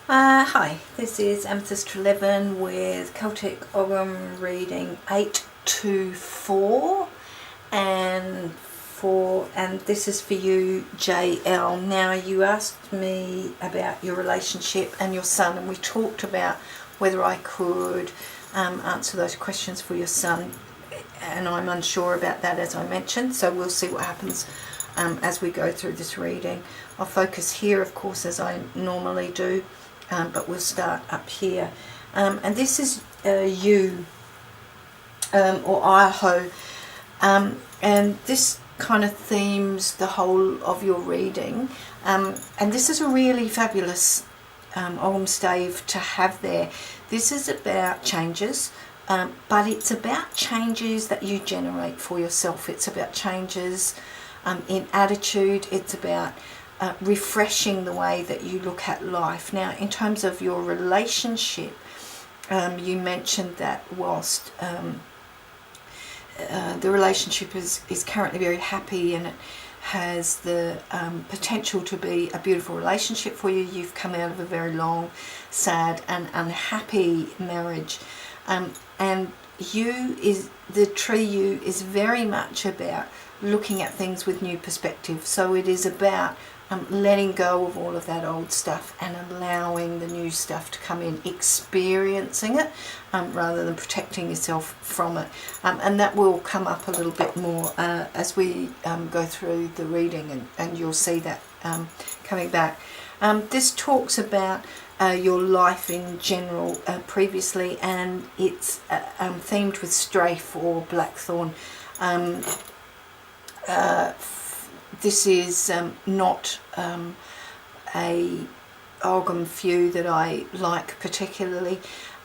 Hi, this is Amethyst 11 with Celtic Ogham reading 824 and this is for you, JL. Now, you asked me about your relationship and your son, and we talked about whether I could answer those questions for your son, and I'm unsure about that, as I mentioned, so we'll see what happens as we go through this reading. I'll focus here, of course, as I normally do. But we'll start up here, and this is you or Iho, and this kind of themes the whole of your reading, and this is a really fabulous Ogham stave to have there. This is about changes, but it's about changes that you generate for yourself. It's about changes in attitude. It's about refreshing the way that you look at life. Now, in terms of your relationship, you mentioned that whilst the relationship is currently very happy and it has the potential to be a beautiful relationship for you, you've come out of a very long, sad and unhappy marriage, and the tree you is very much about looking at things with new perspective. So it is about letting go of all of that old stuff and allowing the new stuff to come in, experiencing it rather than protecting yourself from it. And that will come up a little bit more as we go through the reading, and you'll see that coming back. This talks about your life in general previously, and it's themed with strafe or blackthorn. This is not a Ogham view that I like particularly,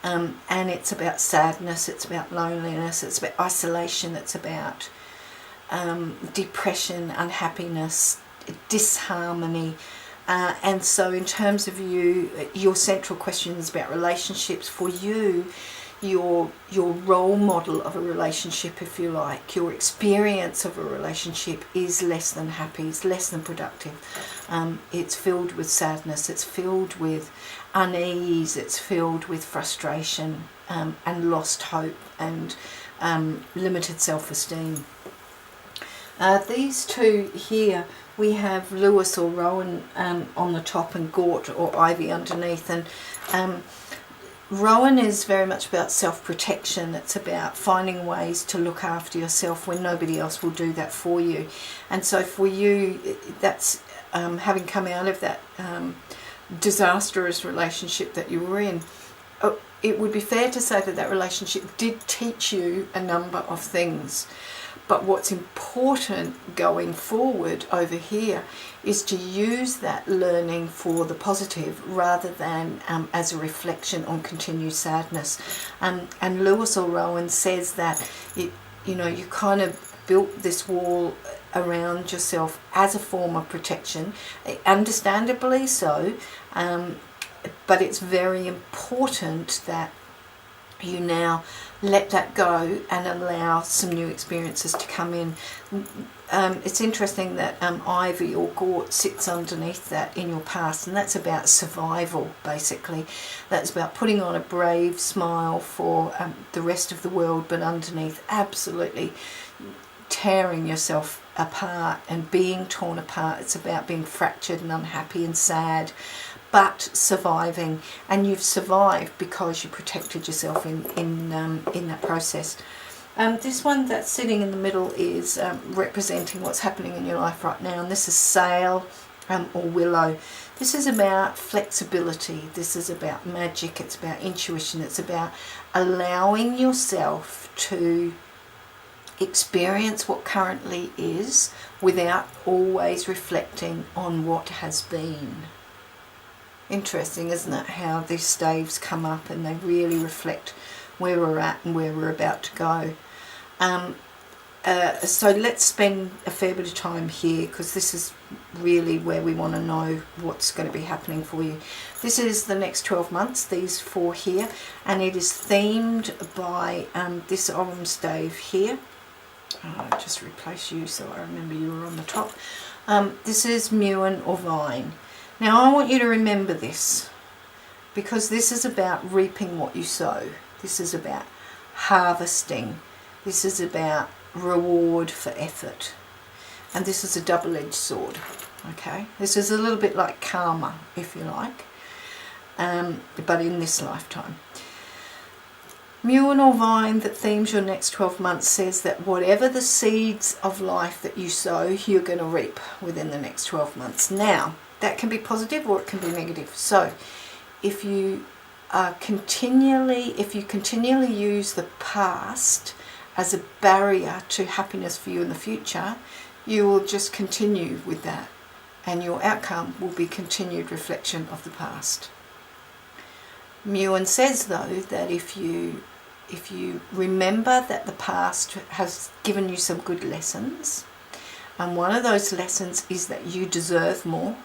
and it's about sadness, it's about loneliness, it's about isolation, it's about depression, unhappiness, disharmony. And so in terms of you, your central question is about relationships. For you, your role model of a relationship, if you like, your experience of a relationship is less than happy, it's less than productive. It's filled with sadness, it's filled with unease, it's filled with frustration and lost hope and limited self-esteem. These two here, we have Lewis or Rowan on the top and Gort or Ivy underneath, and Rowan is very much about self-protection. It's about finding ways to look after yourself when nobody else will do that for you. And so for you, that's having come out of that disastrous relationship that you were in, it would be fair to say that that relationship did teach you a number of things. But what's important going forward over here is to use that learning for the positive rather than as a reflection on continued sadness. And Lewis or Rowan says that you kind of built this wall around yourself as a form of protection, understandably so, but it's very important that you now let that go and allow some new experiences to come in. It's interesting that Ivy or Gort sits underneath that in your past, and that's about survival, basically. That's about putting on a brave smile for the rest of the world, but underneath absolutely tearing yourself apart and being torn apart. It's about being fractured and unhappy and sad, but surviving, and you've survived because you protected yourself in that process. This one that's sitting in the middle is representing what's happening in your life right now, and this is Sail or Willow. This is about flexibility, this is about magic, it's about intuition, it's about allowing yourself to experience what currently is without always reflecting on what has been. Interesting, isn't it, how these staves come up and they really reflect where we're at and where we're about to go. So let's spend a fair bit of time here, because this is really where we want to know what's going to be happening for you. This is the next 12 months, these four here, and it is themed by this Ogham stave here. I'll just replace you so I remember you were on the top. This is Mewen or Vine. Now I want you to remember this. because this is about reaping what you sow. This is about harvesting. This is about reward for effort. And this is a double-edged sword, okay? This is a little bit like karma, if you like, but in this lifetime. Mule or vine that themes your next 12 months says that whatever the seeds of life that you sow, you're going to reap within the next 12 months. Now, that can be positive or it can be negative. So, if you continually use the past as a barrier to happiness for you in the future, you will just continue with that, and your outcome will be continued reflection of the past. Muan says, though, that if you remember that the past has given you some good lessons, and one of those lessons is that you deserve more,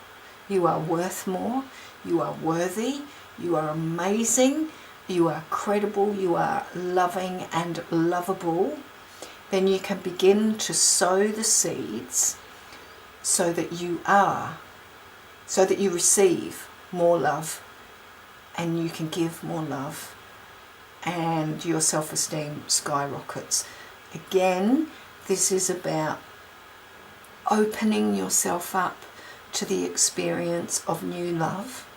you are worth more, you are worthy, you are amazing, you are credible, you are loving and lovable, then you can begin to sow the seeds so that you receive more love, and you can give more love, and your self-esteem skyrockets. Again, this is about opening yourself up to the experience of new love.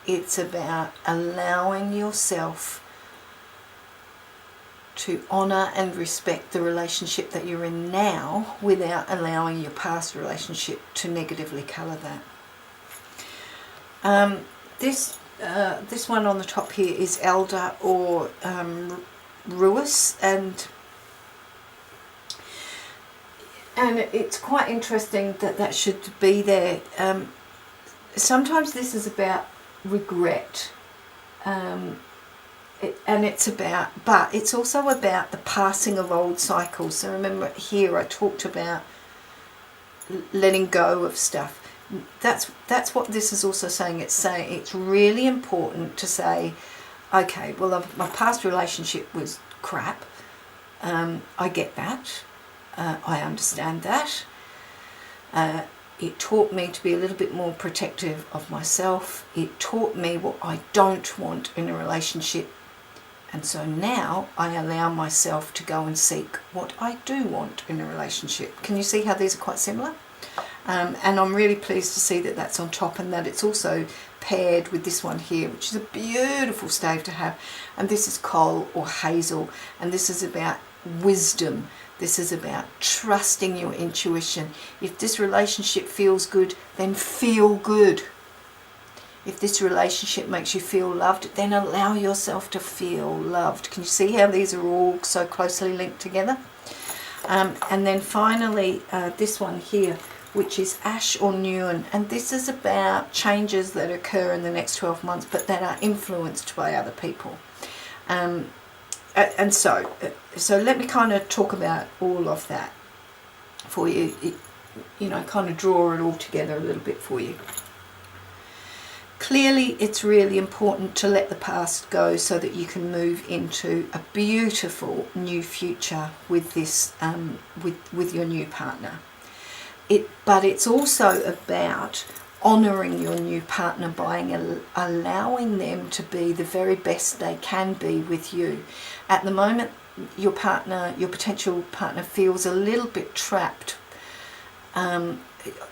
It's about allowing yourself to honour and respect the relationship that you're in now without allowing your past relationship to negatively colour that. This one on the top here is elder or ruis, and it's quite interesting that should be there. Sometimes this is about regret, but it's also about the passing of old cycles. So remember here I talked about letting go of stuff. That's what this is also saying. It's saying it's really important to say, okay, well, my past relationship was crap. I get that. I understand that. It taught me to be a little bit more protective of myself. It taught me what I don't want in a relationship. And so now I allow myself to go and seek what I do want in a relationship. Can you see how these are quite similar? And I'm really pleased to see that that's on top, and that it's also paired with this one here, which is a beautiful stave to have. And this is coal or hazel, and this is about wisdom. This is about trusting your intuition. If this relationship feels good, then feel good. If this relationship makes you feel loved, then allow yourself to feel loved. Can you see how these are all so closely linked together? And then finally, this one here, which is ash or newn, and this is about changes that occur in the next 12 months, but that are influenced by other people. And so let me kind of talk about all of that for you, kind of draw it all together a little bit for you. Clearly, it's really important to let the past go so that you can move into a beautiful new future with this, with your new partner. But it's also about honouring your new partner by allowing them to be the very best they can be with you. At the moment, your potential partner feels a little bit trapped.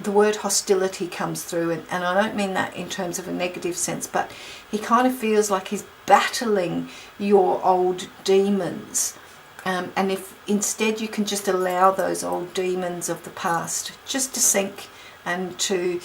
The word hostility comes through, and I don't mean that in terms of a negative sense, but he kind of feels like he's battling your old demons. And if instead you can just allow those old demons of the past just to sink and to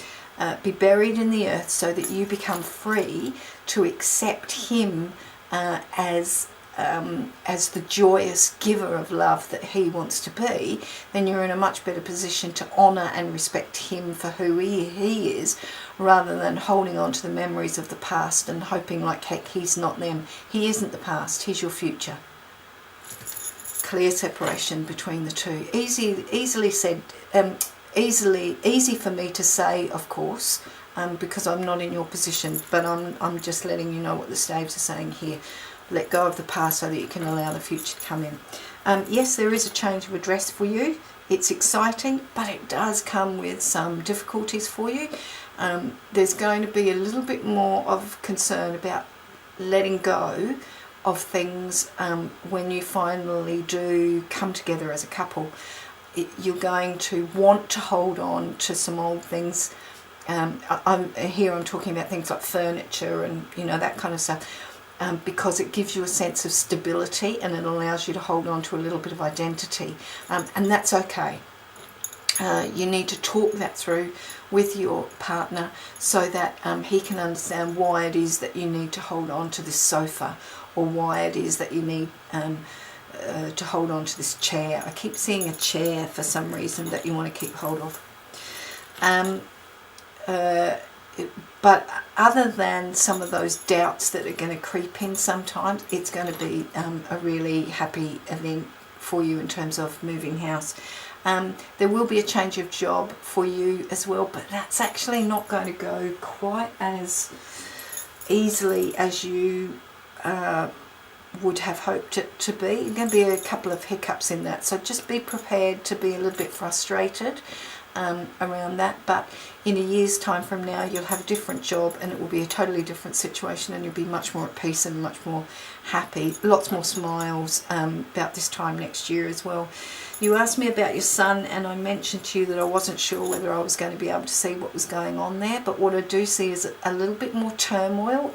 be buried in the earth, so that you become free to accept him as the joyous giver of love that he wants to be, then you're in a much better position to honour and respect him for who he is, rather than holding on to the memories of the past and hoping like heck he's not them. He isn't the past, he's your future. Clear separation between the two. Easily said, easy for me to say, of course, because I'm not in your position, but I'm just letting you know what the staves are saying here. Let go of the past so that you can allow the future to come in. Yes, there is a change of address for you. It's exciting, but it does come with some difficulties for you. There's going to be a little bit more of concern about letting go of things when you finally do come together as a couple. You're going to want to hold on to some old things. I'm talking about things like furniture and that kind of stuff, because it gives you a sense of stability and it allows you to hold on to a little bit of identity, and that's okay. You need to talk that through with your partner so that he can understand why it is that you need to hold on to this sofa, or why it is that you need to hold on to this chair. I keep seeing a chair for some reason that you want to keep hold of. But other than some of those doubts that are going to creep in sometimes, it's going to be a really happy event for you in terms of moving house. There will be a change of job for you as well, but that's actually not going to go quite as easily as you would have hoped it to be. There's going to be a couple of hiccups in that, so just be prepared to be a little bit frustrated around that. But in a year's time from now, you'll have a different job and it will be a totally different situation, and you'll be much more at peace and much more happy. Lots more smiles about this time next year as well. You asked me about your son, and I mentioned to you that I wasn't sure whether I was going to be able to see what was going on there, but what I do see is a little bit more turmoil,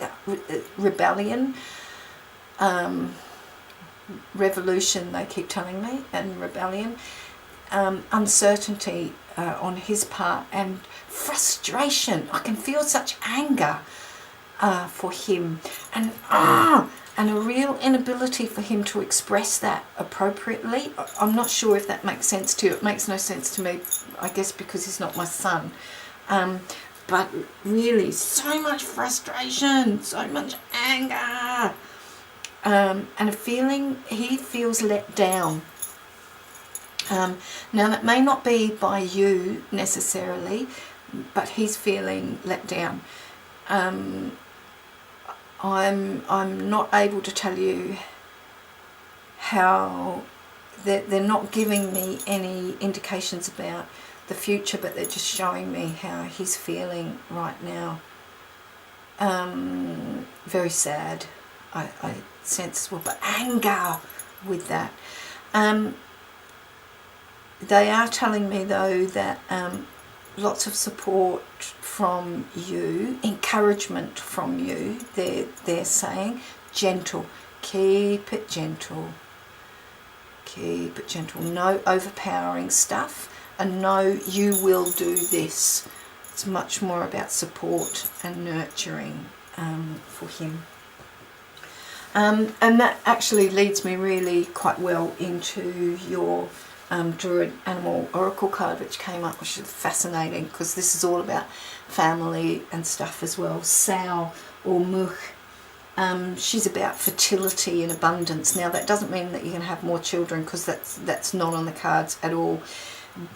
rebellion, revolution, they keep telling me, and rebellion, uncertainty on his part, and frustration. I can feel such anger for him, and a real inability for him to express that appropriately. I'm not sure if that makes sense to you. It makes no sense to me, I guess, because he's not my son. But really, so much frustration, so much anger, and a feeling he feels let down. Now, that may not be by you necessarily, but he's feeling let down. I'm not able to tell you how. They're not giving me any indications about the future, but they're just showing me how he's feeling right now. Very sad, I sense as well, but anger with that. They are telling me though that lots of support from you, encouragement from you. They're saying gentle, keep it gentle, no overpowering stuff, and no, you will do this. It's much more about support and nurturing for him. And that actually leads me really quite well into your Druid Animal Oracle card, which came up, which is fascinating because this is all about family and stuff as well. Sao, or Mukh, she's about fertility and abundance. Now, that doesn't mean that you can have more children, because that's not on the cards at all,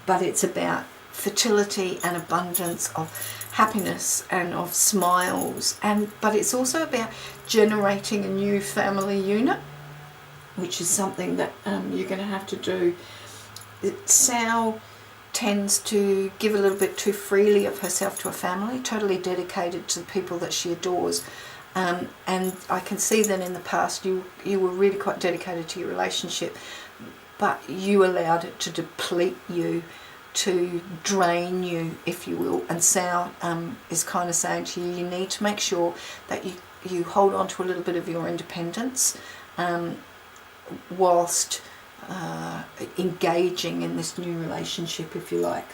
but it's about fertility and abundance of happiness and of smiles, but it's also about generating a new family unit, which is something that you're going to have to do. Sao tends to give a little bit too freely of herself to a family, totally dedicated to the people that she adores. And I can see that in the past you were really quite dedicated to your relationship, but you allowed it to deplete you, to drain you, if you will. And Sao is kind of saying to you, you need to make sure that you hold on to a little bit of your independence whilst engaging in this new relationship, if you like.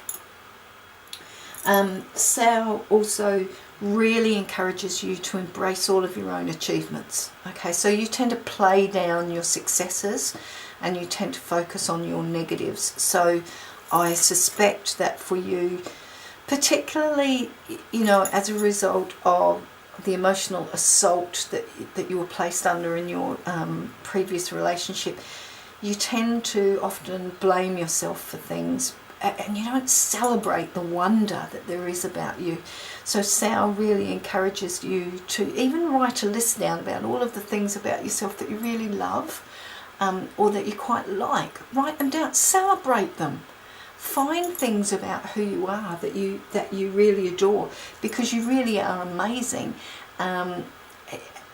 Sao also really encourages you to embrace all of your own achievements. Okay, so you tend to play down your successes and you tend to focus on your negatives. So I suspect that for you, particularly, as a result of the emotional assault that you were placed under in your previous relationship, you tend to often blame yourself for things, and you don't celebrate the wonder that there is about you. So Sao really encourages you to even write a list down about all of the things about yourself that you really love, or that you quite like. Write them down, celebrate them. Find things about who you are that you really adore, because you really are amazing.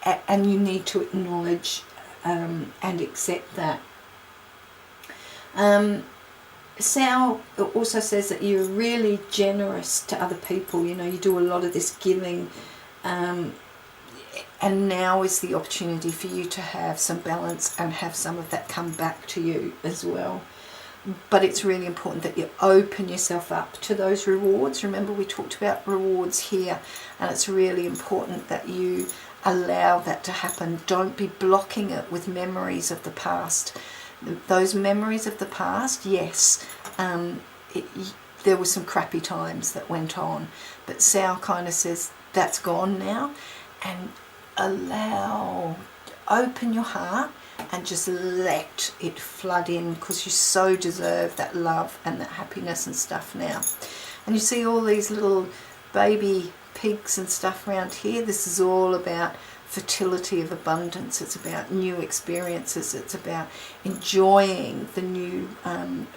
and you need to acknowledge and accept that. Sal also says that you're really generous to other people. You know, you do a lot of this giving, and now is the opportunity for you to have some balance and have some of that come back to you as well. But it's really important that you open yourself up to those rewards. Remember, we talked about rewards here, and it's really important that you allow that to happen. Don't be blocking it with memories of the past. Those memories of the past, yes, there were some crappy times that went on, but Sal kind of says that's gone now, and open your heart and just let it flood in, because you so deserve that love and that happiness and stuff now. And you see all these little baby pigs and stuff around here. This is all about fertility of abundance. It's about new experiences. It's about enjoying the new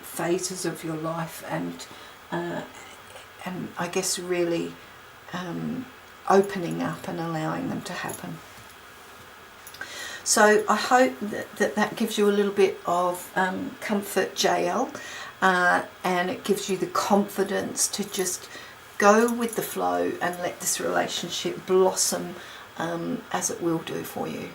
phases of your life, and I guess really opening up and allowing them to happen. So I hope that gives you a little bit of comfort, JL, and it gives you the confidence to just go with the flow and let this relationship blossom as it will do for you.